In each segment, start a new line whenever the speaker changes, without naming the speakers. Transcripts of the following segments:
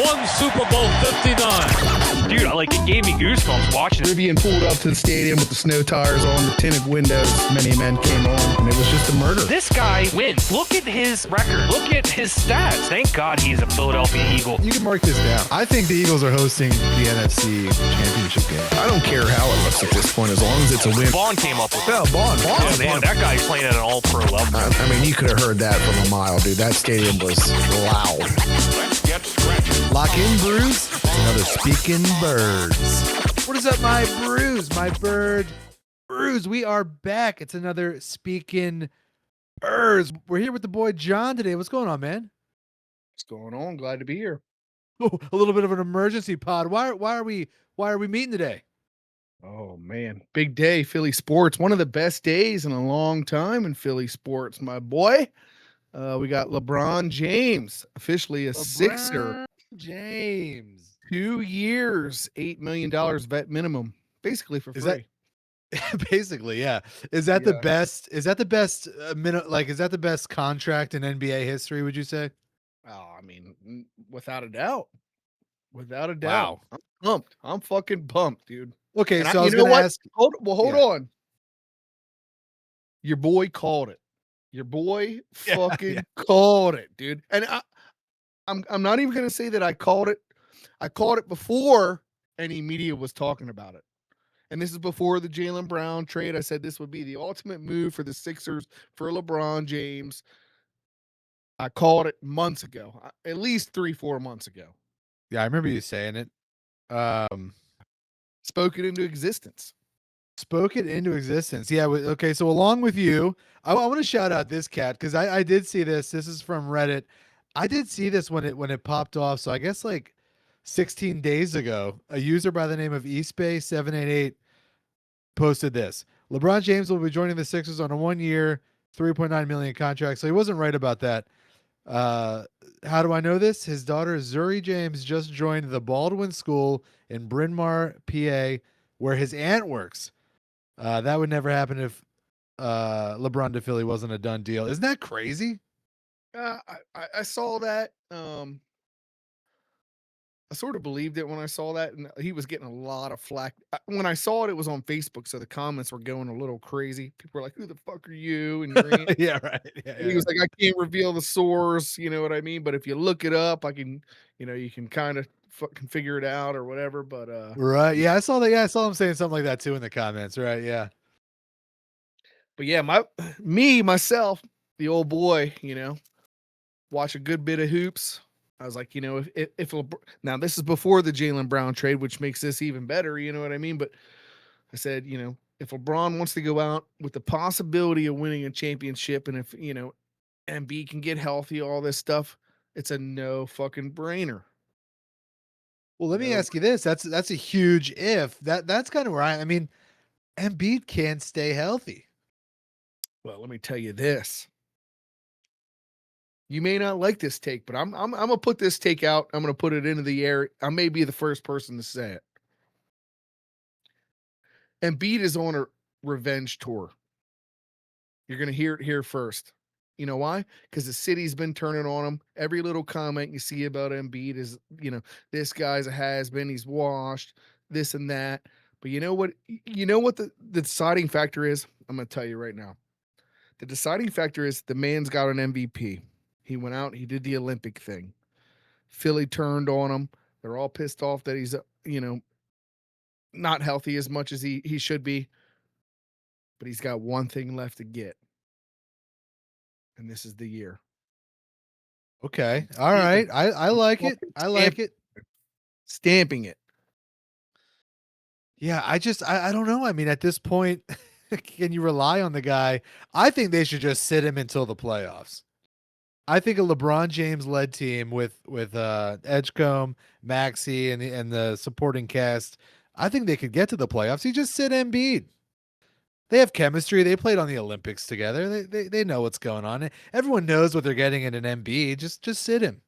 won Super Bowl 59.
Dude, it gave me goosebumps watching it.
Being pulled up to the stadium with the snow tires on, the tinted windows. Many men came on, and it was just a murder.
This guy wins. Look at his record. Look at his stats. Thank God he's a Philadelphia Eagle.
You can mark this down. I think the Eagles are hosting the NFC Championship game.
I don't care how it looks at this point, as long as it's a win.
Vaughn came up with it.
Oh, Bond.
Man, that guy's playing at an all-pro level.
I mean, you could have heard that from a mile, dude. That stadium was loud.
Let's get stretching.
Lock in, Bruce. It's another Speaking Birds. What is up, my Bruce? My bird. Bruce, we are back. It's another Speaking Birds. We're here with the boy John today. What's going on, man?
What's going on? Glad to be here.
Oh, a little bit of an emergency pod. Why are we meeting today?
Oh, man. Big day, Philly sports. One of the best days in a long time in Philly sports, my boy. We got LeBron James, officially a Sixer.
James.
2 years, $8 million vet minimum, basically for free.
Is that basically, yeah. Is that the best? Is that the best is that the best contract in NBA history, would you say?
Oh, I mean, without a doubt. Without a doubt. I'm pumped. I'm fucking pumped, dude.
Okay,
And
so I was
you know
going to
what?
ask.
Hold on. Your boy called it. Your boy fucking called it, dude. And I'm not even gonna say that I called it. I called it before any media was talking about it. And this is before the Jaylen Brown trade. I said this would be the ultimate move for the Sixers for LeBron James. I called it months ago, at least 3-4 months ago.
Yeah, I remember you saying it.
Spoke it into existence.
Spoke it into existence. Yeah. Okay. So along with you, I want to shout out this cat because I did see this. This is from Reddit. I did see this when it popped off. So I guess like 16 days ago, a user by the name of eSpace788 posted this. LeBron James will be joining the Sixers on a 1-year, $3.9 million contract. So he wasn't right about that. How do I know this? His daughter Zuri James just joined the Baldwin School in Bryn Mawr, PA, where his aunt works. That would never happen if LeBron to Philly wasn't a done deal. Isn't that crazy?
I saw that. I sort of believed it when I saw that, and he was getting a lot of flack. When I saw it, it was on Facebook, so the comments were going a little crazy. People were like, "Who the fuck are you?" And
Yeah, right.
he was like, "I can't reveal the source," you know what I mean? But if you look it up, I can, you can kind of fucking figure it out or whatever. But
right. Yeah, I saw that. Yeah, I saw him saying something like that too in the comments. Right. Yeah.
But yeah, myself, the old boy, watch a good bit of hoops. I was like, if LeBron, now this is before the Jaylen Brown trade, which makes this even better, you know what I mean? But I said, if LeBron wants to go out with the possibility of winning a championship, and if, Embiid can get healthy, all this stuff, it's a no fucking brainer.
Well, let me ask you this. That's a huge if. That's kind of where I mean, Embiid can't stay healthy.
Well, let me tell you this. You may not like this take, but I'm gonna put this take out. I'm gonna put it into the air. I may be the first person to say it. Embiid is on a revenge tour. You're gonna hear it here first. You know why? Because the city's been turning on him. Every little comment you see about Embiid is, this guy's a has-been. He's washed. This and that. But you know what? You know what the deciding factor is? I'm gonna tell you right now. The deciding factor is the man's got an MVP. He went out, he did the Olympic thing. Philly turned on him. They're all pissed off that he's, not healthy as much as he should be. But he's got one thing left to get. And this is the year.
Okay. All right. I like it. I like it.
Stamping it.
Yeah, I don't know. I mean, at this point, can you rely on the guy? I think they should just sit him until the playoffs. I think a LeBron James led team with Edgecombe, Maxey, and the supporting cast, I think they could get to the playoffs. You just sit Embiid. They have chemistry. They played on the Olympics together. They know what's going on. Everyone knows what they're getting in an Embiid. Just sit him.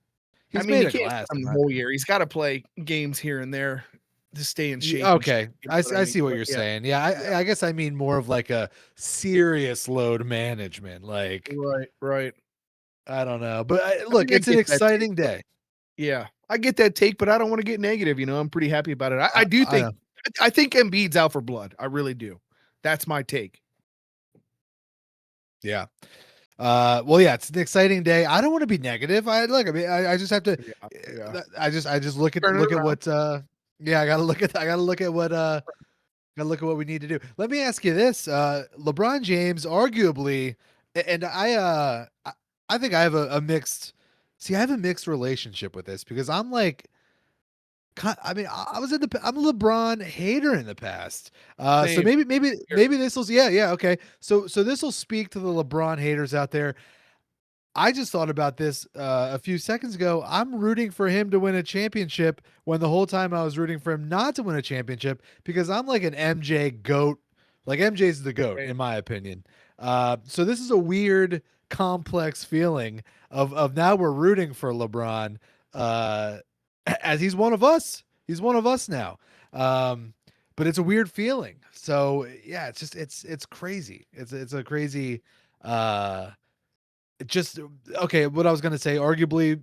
He's made
he
of glass
the whole year. He's got to play games here and there to stay in shape.
Okay, I see what you're saying. Yeah, I guess I mean more of like a serious load management. Like
right.
I don't know, but look, it's an exciting day.
Yeah, I get that take, but I don't want to get negative. I'm pretty happy about it. I do
I know.
think I think Embiid's out for blood. I really do. That's my take.
Yeah. Well, yeah, it's an exciting day. I don't want to be negative. I just have to.
Yeah.
I just look
Turn it
at
around.
what. Yeah, I gotta look at what. Gotta look at what we need to do. Let me ask you this: LeBron James, arguably, and I think I have a mixed. See, I have a mixed relationship with this because I'm like, I mean, I'm a LeBron hater in the past. So
Same.
maybe this will, yeah, okay. So this will speak to the LeBron haters out there. I just thought about this a few seconds ago. I'm rooting for him to win a championship when the whole time I was rooting for him not to win a championship because I'm like an MJ goat. Like MJ's the goat
Same.
in my opinion. So this is a weird, complex feeling of now we're rooting for LeBron as he's one of us. He's one of us now. But it's a weird feeling. So yeah, it's crazy. It's a crazy. Just okay, what I was gonna say, arguably,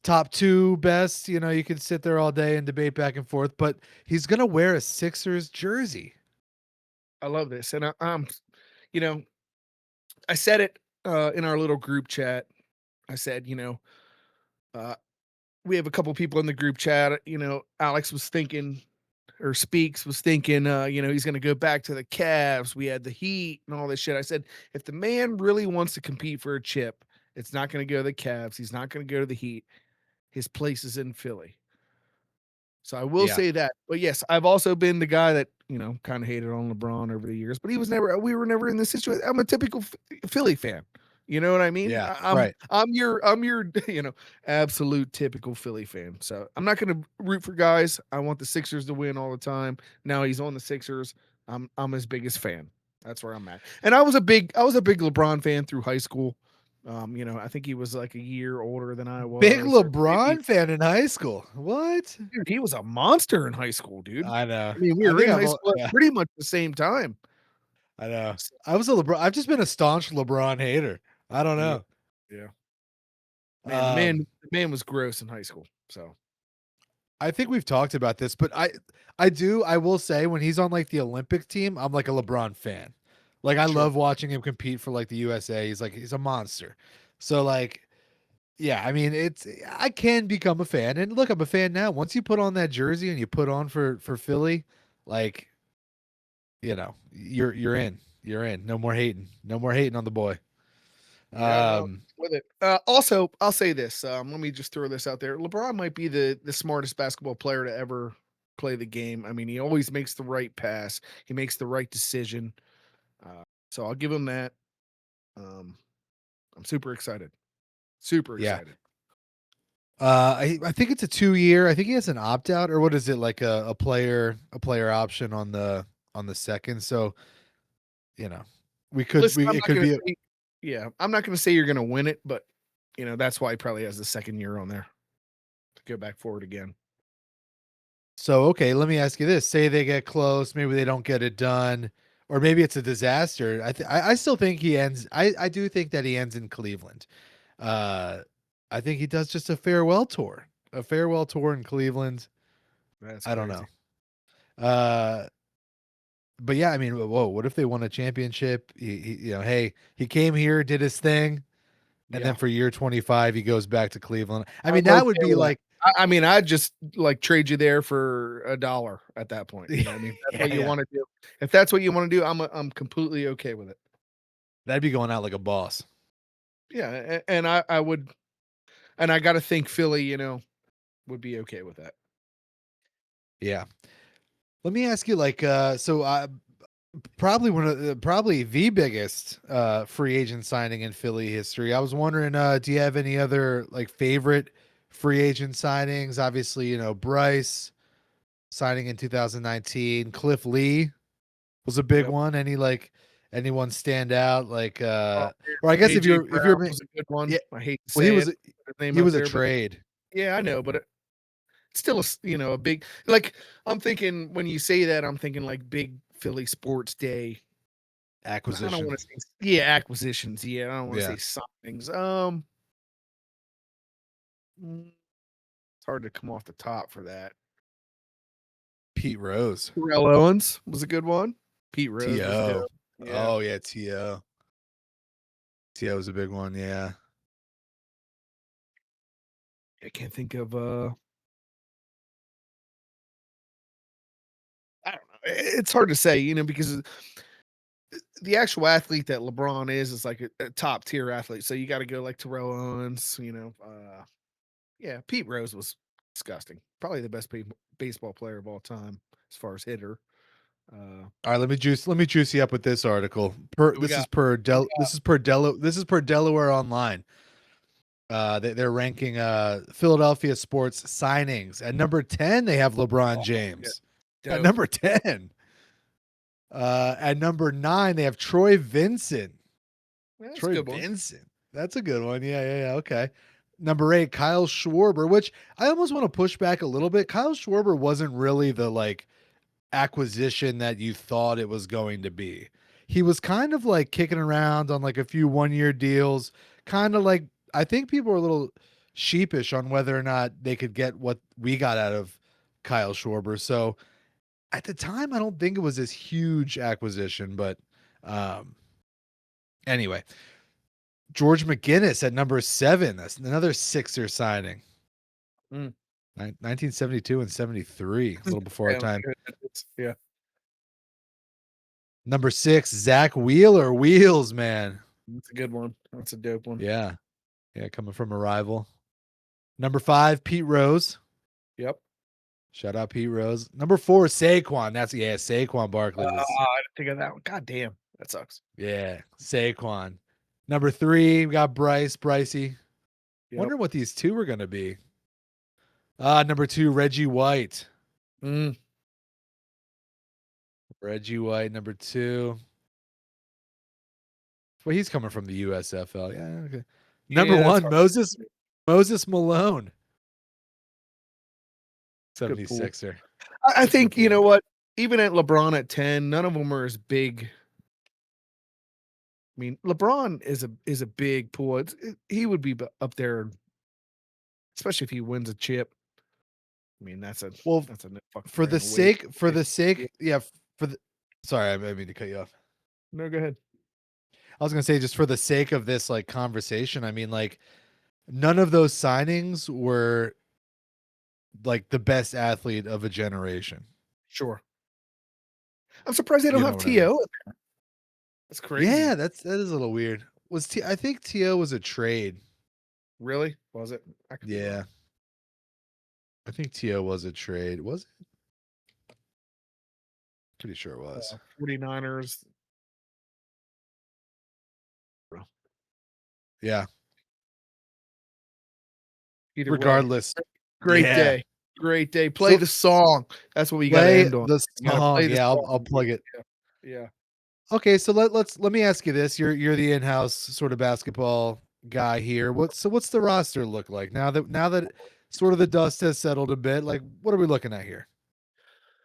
top two best, you can sit there all day and debate back and forth, but he's gonna wear a Sixers jersey.
I love this, and you know, I said it in our little group chat. I said, uh, we have a couple people in the group chat. Alex was thinking, or Speaks was thinking, he's going to go back to the Cavs. We had the Heat and all this shit. I said, if the man really wants to compete for a chip, it's not going to go to the Cavs. He's not going to go to the Heat. His place is in Philly. So I will
Yeah.
say that. But yes, I've also been the guy that, kind of hated on LeBron over the years, but we were never in this situation. I'm a typical Philly fan. You know what I mean?
Yeah. Right.
I'm your, absolute typical Philly fan. So I'm not going to root for guys. I want the Sixers to win all the time. Now he's on the Sixers. I'm his biggest fan. That's where I'm at. And I was a big LeBron fan through high school. I think he was like a year older than I
Big
was, or maybe.
LeBron fan in high school. What?
Dude, he was a monster in high school, dude.
I know.
I mean, we
I
were
think
in
I've
high
al-
school at
yeah,
pretty much the same time.
I know.
So,
I've just been a staunch LeBron hater. I don't
yeah,
know.
yeah. Man,
Um,
the man was gross in high school. So
I think we've talked about this, but I will say when he's on like the Olympic team, I'm like a LeBron fan. Like I
sure.
love watching him compete for like the USA. He's a monster. So like yeah, I mean I can become a fan. And look, I'm a fan now. Once you put on that jersey and you put on for Philly, like you're in. You're in. No more hating. No more hating on the boy.
Yeah, no,
Um
with it. Also, I'll say this. Let me just throw this out there. LeBron might be the smartest basketball player to ever play the game. I mean, he always makes the right pass. He makes the right decision. Uh, so I'll give him that. Um, I'm super excited. Super
yeah.
excited.
I think it's a 2 year. I think he has an opt out or what is it like a player option on the second. So you know
Listen, I'm
it
not
could
gonna
be
say, yeah, I'm not gonna say you're gonna win it, but that's why he probably has the second year on there to go back forward again.
so okay. Let me ask you this: say they get close, maybe they don't get it done, or maybe it's a disaster. I still think he ends. I do think that he ends in Cleveland. Uh, I think he does just a farewell tour in Cleveland.
That's
I don't know.
crazy.
Uh, but yeah, I mean, whoa, what if they won a championship? Hey, he came here, did his thing, and
Yeah,
then for year 25, he goes back to Cleveland. I mean,
I'm
that would
okay
be
with that.
like,
I mean, I'd just like trade you there for $1 at that point. You know what I mean? If that's
yeah,
what you
yeah,
want to do. If that's what you want to do, I'm completely okay with it.
that'd be going out like a boss.
Yeah, and I would, and I got to think Philly, would be okay with that.
Yeah. Let me ask you, like, probably probably the biggest free agent signing in Philly history. I was wondering, do you have any other like favorite free agent signings? Obviously, Bryce signing in 2019. Cliff Lee was a big
Yep.
one. Anyone stand out? Like,
Oh,
or I guess
AJ
if
Brown
you're
was a good one.
yeah,
I hate to
well, he
say
was
it, put his name
he
out
was a
there, but
trade.
yeah, I know, but it's still a big, like, I'm thinking when you say that, I'm thinking like big Philly sports day. I don't
Acquisition.
want to say, yeah, acquisitions. Yeah, I don't want to
Yeah.
say signings. It's hard to come off the top for that.
Pete Rose.
Terrell Owens was a good one. Pete Rose was
T.O.
dope. Yeah.
Oh, yeah, T.O. T.O. was a big one, yeah.
I can't think of I don't know. It's hard to say, because the actual athlete that LeBron is like a top tier athlete. So you got to go like Terrell Owens, yeah, Pete Rose was disgusting. Probably the best baseball player of all time as far as hitter.
All right, let me juice you up with this article. This is per Delaware Online. They're ranking Philadelphia sports signings. At number 10, they have LeBron James.
Yeah.
At number 10. At number 9, they have Troy Vincent.
That's
Troy
a good one.
Vincent. That's a good one. Yeah. Okay. Number 8, Kyle Schwarber, which I almost want to push back a little bit. Kyle Schwarber wasn't really the acquisition that you thought it was going to be. He was kind of like kicking around on like a few 1-year deals, kind of like I think people were a little sheepish on whether or not they could get what we got out of Kyle Schwarber. So at the time, I don't think it was this huge acquisition, but anyway, George McGinnis at number 7. That's another Sixer signing. 1972 and 73, a little before our time.
Yeah.
Number 6, Zach Wheeler. Wheels, man.
That's a good one. That's a dope one.
Yeah. Yeah, coming from a rival. Number 5, Pete Rose.
Yep.
Shout out Pete Rose. Number 4, Saquon. Saquon Barkley.
I didn't think of that one. God damn. That sucks.
Yeah, Saquon. Number 3, we got Brycey.
Yep.
Wonder what these two were going to be. Number 2, Reggie White. Reggie White, number 2. Well, he's coming from the USFL. Yeah, okay. Number 1, Moses Malone. 76er.
I think, you know what? Even at LeBron at 10, none of them are as big. I mean, LeBron is a big pool. He would be up there, especially if he wins a chip. I mean, that's a
for the sake. Sorry, I didn't mean to cut you off.
No, go ahead.
I was gonna say, just for the sake of this conversation, I mean, none of those signings were the best athlete of a generation.
Sure. I'm surprised they don't have T.O. That's crazy.
Yeah, that is a little weird. I think T.O. was a trade.
Really? Was it?
Yeah. I think T.O. was a trade. Was it? Pretty sure it was.
49ers.
Yeah.
Either
regardless.
Way. Great day. Great day. Play the song. That's what we got to end on.
The song. Yeah, I'll plug it.
Yeah.
Okay, so let me ask you this. You're the in-house sort of basketball guy here. What's the roster look like now that sort of the dust has settled a bit? What are we looking at here?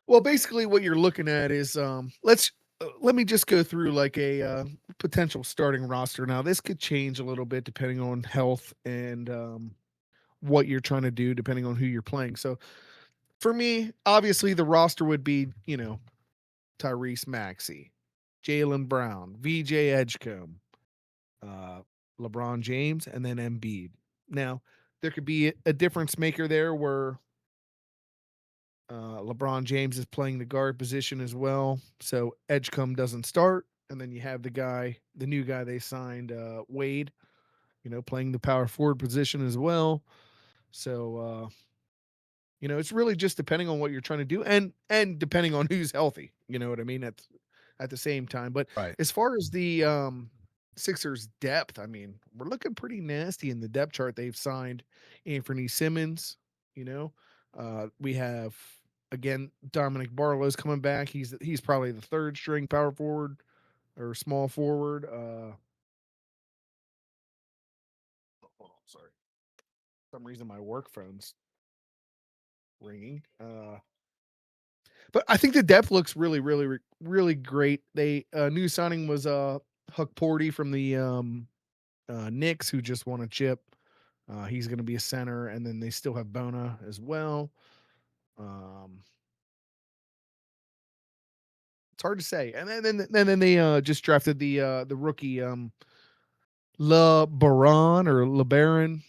Well, basically what you're looking at is let me just go through a potential starting roster. Now, this could change a little bit depending on health and what you're trying to do, depending on who you're playing. So for me, obviously the roster would be, Tyrese Maxey, Jaylen Brown, VJ Edgecombe, LeBron James, and then Embiid. Now, there could be a difference maker there where LeBron James is playing the guard position as well. So Edgecombe doesn't start. And then you have the new guy they signed, Wade, playing the power forward position as well. So, it's really just depending on what you're trying to do and depending on who's healthy, you know what I mean? At the same time. But as far as the Sixers depth, I mean, we're looking pretty nasty in the depth chart. They've signed Anthony Simmons, we have again Dominic Barlow's coming back. He's probably the third string power forward or small forward. Sorry. For some reason my work phone's ringing. But I think the depth looks really, really, really great. They new signing was Huck Porty from the Knicks, who just won a chip. He's going to be a center, and then they still have Bona as well. Um, it's hard to say. And then they just drafted the rookie LeBron.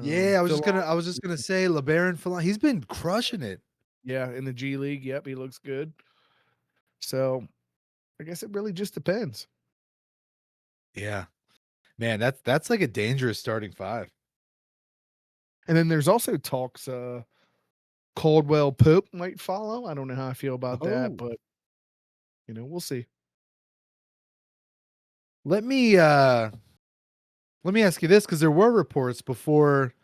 Yeah,
Phil,
I was just gonna say LeBaron Fallon. He's been crushing it.
yeah, in the G League. Yep, he looks good. So I guess it really just depends.
Yeah, man, that's like a dangerous starting five.
And then there's also talks. Caldwell Pope might follow. I don't know how I feel about that,
Oh,
but we'll see.
let me ask you this because there were reports before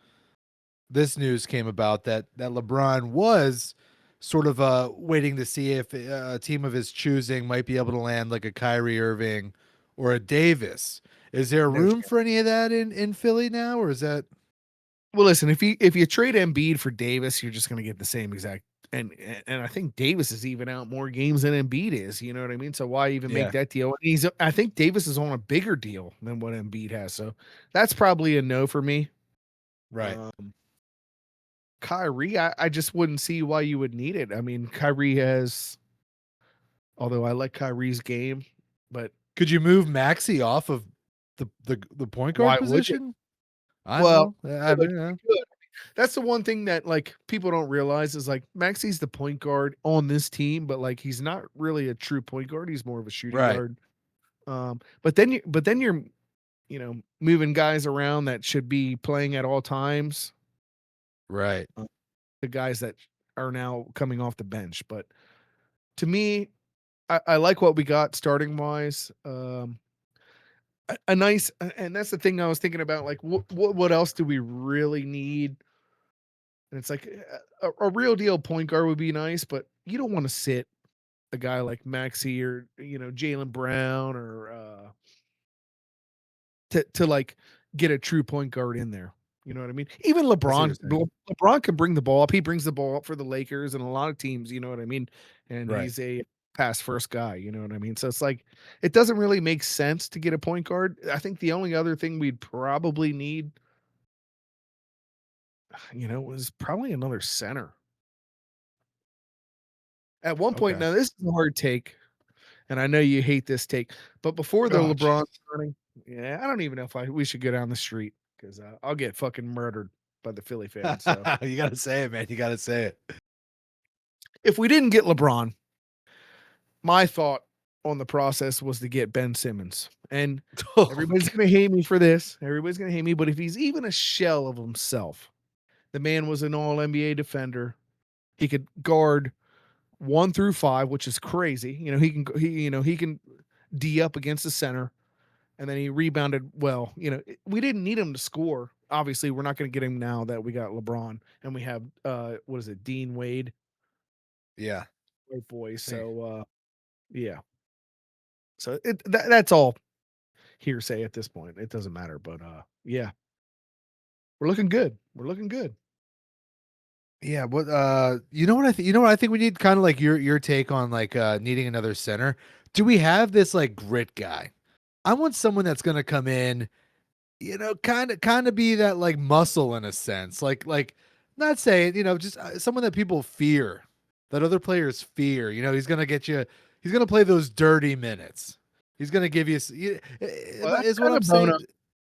this news came about that LeBron was sort of waiting to see if a team of his choosing might be able to land like a Kyrie Irving or a Davis. Is there
No
room
chance.
for any of that in Philly now, or is that
Well, listen, if you trade Embiid for Davis, you're just going to get the same exact. And I think Davis is even out more games than Embiid is. You know what I mean? So why even make
yeah,
that deal? I think Davis is on a bigger deal than what Embiid has. So that's probably a no for me.
right?
Kyrie, I just wouldn't see why you would need it. I mean, Kyrie has, although I like Kyrie's game, but
Could you move Maxi off of the point guard
why would you?
position? I
Well,
well, I
you
mean,
could. That's the one thing that like people don't realize is like Maxi's the point guard on this team, but like he's not really a true point guard. He's more of a shooting
right,
guard. But then you're moving guys around that should be playing at all times.
right.
The guys that are now coming off the bench. But to me, I like what we got starting wise. A nice, and that's the thing I was thinking about. Like, what else do we really need? And it's like a real deal point guard would be nice, but you don't want to sit a guy like Maxi or Jalen Brown or to like get a true point guard in there. You know what I mean? Even
I see what you're saying.
LeBron can bring the ball up. He brings the ball up for the Lakers and a lot of teams. You know what I mean? And
Right.
he's a pass first guy. You know what I mean? So it's like it doesn't really make sense to get a point guard. I think the only other thing we'd probably need, was probably another center. At one point,
Okay.
now this is a hard take, and I know you hate this take, but before the
Oh,
LeBron signing, yeah, I don't even know if we should go down the street because I'll get fucking murdered by the Philly fans. So
you gotta say it, man. You gotta say it.
if we didn't get LeBron, my thought on the process was to get Ben Simmons, and everybody's gonna hate me for this. Everybody's gonna hate me, but if he's even a shell of himself, the man was an All NBA defender. He could guard 1 through 5, which is crazy. He can D up against the center, and then he rebounded well. We didn't need him to score. Obviously, we're not going to get him now that we got LeBron and we have what is it, Dean Wade,
Yeah.
great boy.
Hey.
So yeah, so that's all hearsay at this point. It doesn't matter, but yeah, we're looking good. We're looking good.
Yeah, what you know what I think we need, kind of like your take on like needing another center. Do we have this like grit guy? I want someone that's gonna come in, kind of be that like muscle in a sense. Like not saying, just someone that people fear, that other players fear. He's gonna play those dirty minutes. He's gonna give you
Well, that's
is what
kind
I'm
of Bono.
saying.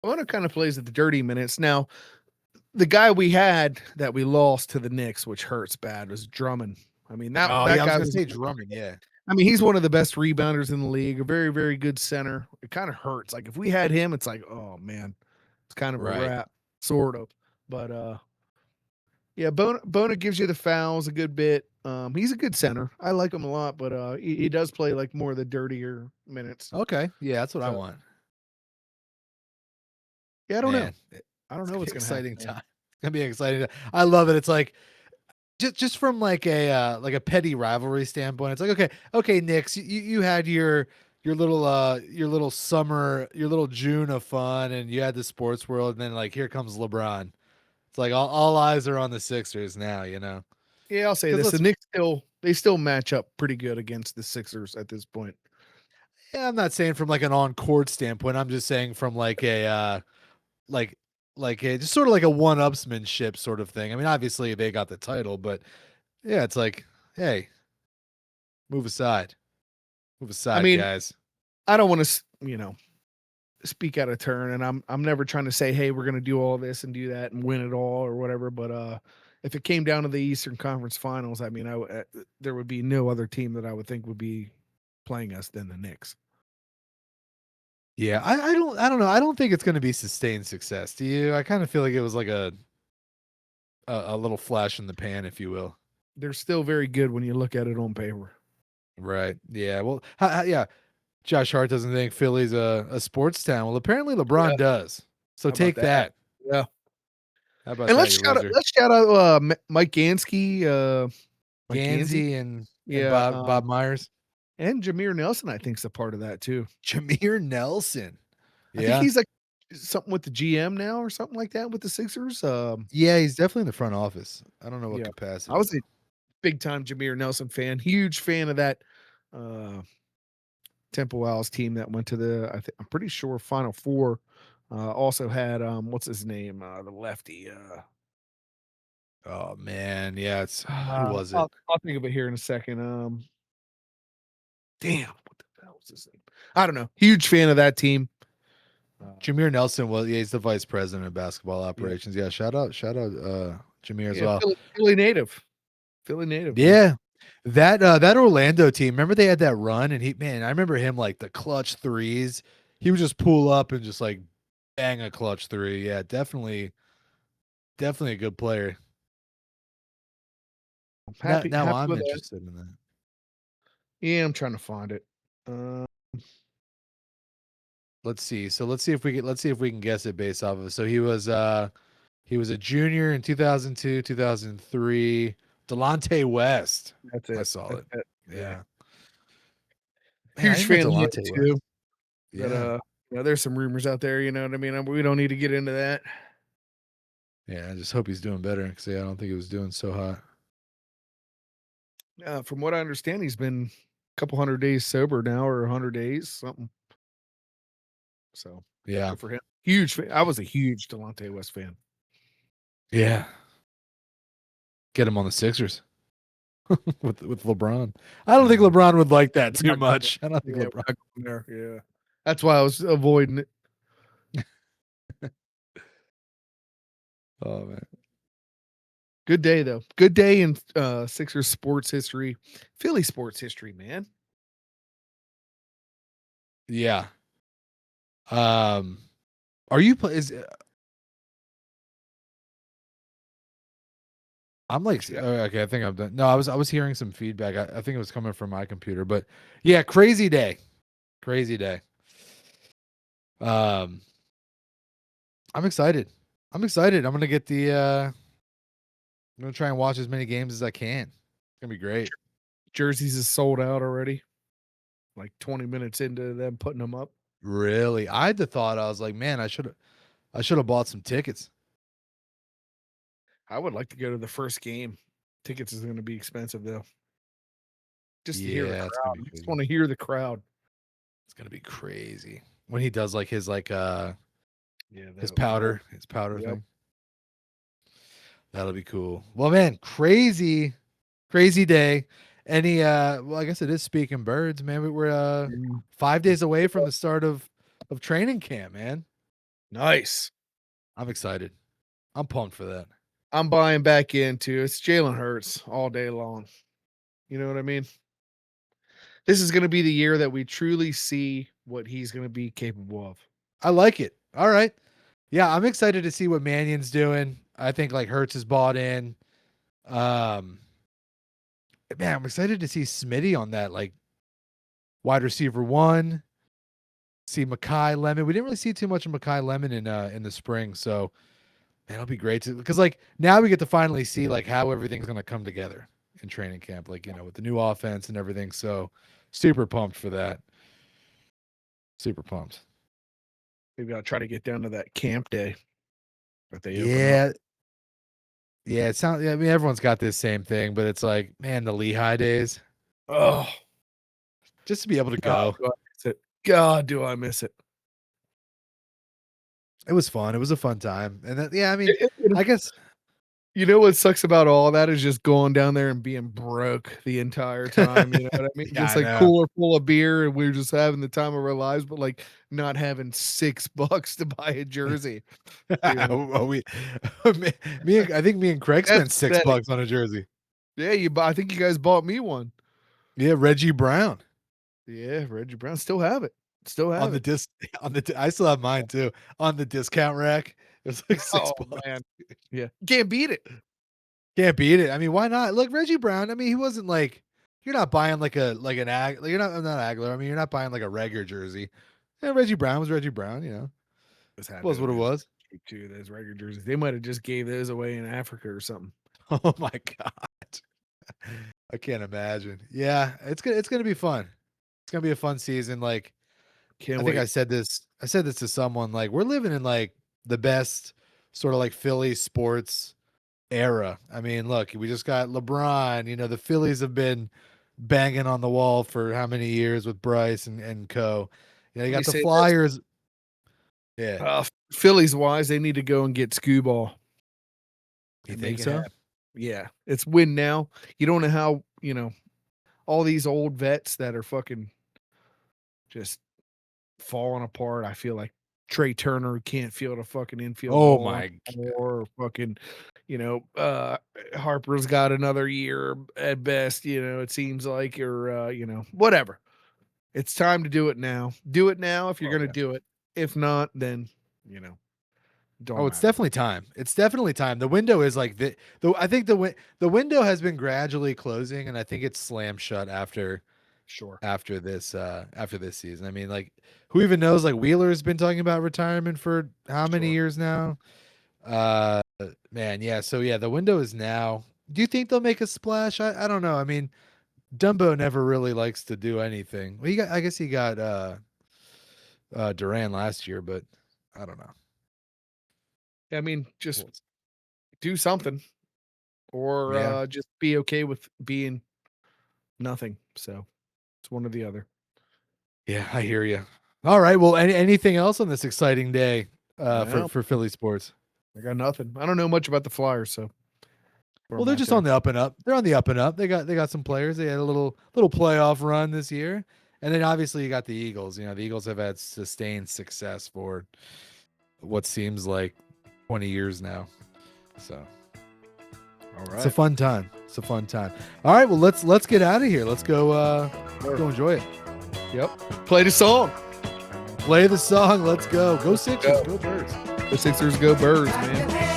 Bono kind of plays at the dirty minutes now. The guy we had that we lost to the Knicks, which hurts bad, was Drummond. I mean that
Oh
that
yeah, I was
guy
gonna
was.
say Drummond, yeah.
I mean, he's one of the best rebounders in the league. A very, very good center. It kind of hurts. Like if we had him, it's like, oh man, it's kind of a
Right.
wrap, sort of. But yeah, Bona gives you the fouls a good bit. He's a good center. I like him a lot, but he does play like more of the dirtier minutes.
Okay. Yeah, that's what I
So
want.
yeah, I don't know.
Man,
I don't
it's
know
gonna be
what's gonna happen,
exciting
man.
time. It's gonna be exciting. I love it. It's like just from like a petty rivalry standpoint. It's like okay, Knicks, you had your little summer, your little June of fun, and you had the sports world, and then like here comes LeBron. It's like all eyes are on the Sixers now,
Yeah, I'll say
because
this: the
let's
Knicks still match up pretty good against the Sixers at this point.
yeah, I'm not saying from like an on court standpoint. I'm just saying from like a like like a just sort of like a one-upsmanship sort of thing. I mean, obviously they got the title, but yeah, it's like, hey, move aside,
I mean,
guys.
I don't want to, speak out of turn, and I'm never trying to say, hey, we're going to do all this and do that and win it all or whatever. But if it came down to the Eastern Conference Finals, I mean, there would be no other team that I would think would be playing us than the Knicks.
Yeah, I don't know. I don't think it's going to be sustained success. Do you? I kind of feel like it was like a little flash in the pan, if you will.
They're still very good when you look at it on paper.
Right. Yeah. Well, yeah. Josh Hart doesn't think Philly's a sports town. Well, apparently LeBron
Yeah.
does. So
How about
take that.
Yeah.
How about
And
that, you loser?
let's shout out Mike Gansky, Mike Gansky,
Gansey and
yeah,
Bob Myers.
and Jameer Nelson. I think's a part of that too.
Jameer Nelson.
I think
Yeah.
he's like something with the GM now or something like that with the Sixers.
Yeah, he's definitely in the front office. I don't know what
Yeah.
capacity.
I was a big time Jameer Nelson fan, huge fan of that Temple Owls team that went to I'm pretty sure Final Four. Also had what's his name? The lefty.
Oh man, yeah, it's who was it?
I'll think of it here in a second. Damn, what the hell was his name? I don't know. Huge fan of that team.
Jameer Nelson was he's the vice president of basketball operations. Yeah, shout out Jameer as well.
Philly native. Philly native.
Yeah. That Orlando team, remember they had that run and I remember him like the clutch threes. He would just pull up and just like bang a clutch three. Yeah, definitely a good player.
Happy
I'm
with that.
interested in that.
Yeah, I'm trying to find it.
Let's see. So let's see if we can guess it based off of it. So he was a junior in 2002, 2003. Delonte West.
That's it.
I saw it. Yeah. Man,
Huge fan of him
Delonte
too.
West. Yeah.
But there's some rumors out there, you know what I mean? We don't need to get into that.
Yeah, I just hope he's doing better because I don't think he was doing so hot.
From what I understand, he's been a couple 100 days sober now, or 100 days, something. So
yeah,
good for him. Huge fan. I was a huge Delonte West fan.
Yeah. Get him on the Sixers with LeBron. I don't think LeBron would like that too much. I don't think LeBron.
There. Yeah, that's why I was avoiding it.
Oh man.
Good day though. Good day in Sixers sports history, Philly sports history, man.
Yeah. Are you I'm like okay, I think I'm done. No, I was hearing some feedback. I think it was coming from my computer, but yeah, crazy day. Crazy day. I'm excited. I'm gonna get I'm gonna try and watch as many games as I can. It's gonna be great.
Jerseys is sold out already. Like 20 minutes into them putting them up.
Really? I had the thought, I was like, man, I should have bought some tickets.
I would like to go to the first game. Tickets is going to be expensive though. Just to hear the crowd. I just want to hear the crowd.
It's gonna be crazy when he does like his his powder thing. That'll be cool. Well, man, crazy day. Any well, I guess it is speaking birds, man. We're 5 days away from the start of training camp, man.
Nice.
I'm excited. I'm pumped for that.
I'm buying back into it's Jalen Hurts all day long. You know what I mean? This is going to be the year that we truly see what he's going to be capable of.
I like it. All right. Yeah, I'm excited to see what Mannion's doing. I think like Hurts is bought in. Man, I'm excited to see Smitty on that like wide receiver 1. See Mekhi Lemon. We didn't really see too much of Mekhi Lemon in the spring, so man, it'll be great because like now we get to finally see like how everything's gonna come together in training camp, like with the new offense and everything. So super pumped for that. Super pumped.
We've got to try to get down to that camp day.
Yeah. Yeah, it sounds. I mean, everyone's got this same thing, but it's like, man, the Lehigh days.
Oh,
just to be able to go.
God, do I miss it?
It was fun. It was a fun time. And that, yeah, I mean,
It-
I guess
You know what sucks about all that is just going down there and being broke the entire time. You know what I mean?
yeah,
Just
I
like
know.
cooler full of beer, and we're just having the time of our lives, but like not having $6 to buy a jersey. You know?
Well, I think me and Craig spent
That's pathetic.
$6 on a jersey.
Yeah, I think you guys bought me one.
Yeah, Reggie Brown
Yeah, Reggie Brown. Still have it. Still
on
have
the
it.
disc I still have mine too on the discount rack. It was like
Oh
$6.
man. Yeah. Can't beat it.
Can't beat it. I mean, why not? Look, Reggie Brown. I mean, he wasn't like you're not buying like an ag. Like, you're not Agler. I mean, you're not buying like a regular jersey. Yeah, Reggie Brown was Reggie Brown. You know, was what it was.
Cheap too, those regular jerseys. They might have just gave those away in Africa or something.
Oh my god, I can't imagine. Yeah, it's gonna be fun. It's gonna be a fun season. Like
Can't
I
wait.
think I said this. I said this to someone. Like we're living in like the best sort of like Philly sports era. I mean, look, we just got LeBron. You know, the Phillies have been banging on the wall for how many years with Bryce and co. You know, you
Let me
got the
say this.
Flyers. Yeah,
Phillies wise, they need to go and get Skoo Ball.
you
and
think
make it
so?
happen. Yeah, it's win now. You don't know how, all these old vets that are fucking just falling apart. I feel like Trey Turner can't field a fucking infield
Oh
ball
my
anymore, or fucking, Harper's got another year at best, it seems like, or whatever. It's time to do it now. Do it now if you're
Oh,
gonna
yeah.
do it. If not, then don't
Oh, it's
matter.
definitely time. It's definitely time. The window is like the I think the window has been gradually closing, and I think it's slammed shut
Sure.
after this season. I mean, like who even knows? Like Wheeler's been talking about retirement for how many
Sure.
years now? Man, yeah. So yeah, the window is now. Do you think they'll make a splash? I don't know. I mean, Dumbo never really likes to do anything. Well, I guess he got Duran last year, but I don't know.
I mean, just do something, or
Yeah.
just be okay with being nothing. So it's one or the other.
Yeah, I hear you. All right. Well, anything else on this exciting day
No.
for Philly sports?
I got nothing. I don't know much about the Flyers, so.
Well, they're just on the up and up. They're on the up and up. They got some players. They had a little playoff run this year, and then obviously you got the Eagles. You know, the Eagles have had sustained success for what seems like 20 years now. So,
All right.
it's a fun time. It's a fun time. All right. Well, let's get out of here. Let's go. Go enjoy it.
Yep. Play the song.
Play the song. Let's go. Go Sixers.
Go.
Go Birds.
The Sixers go Birds, man.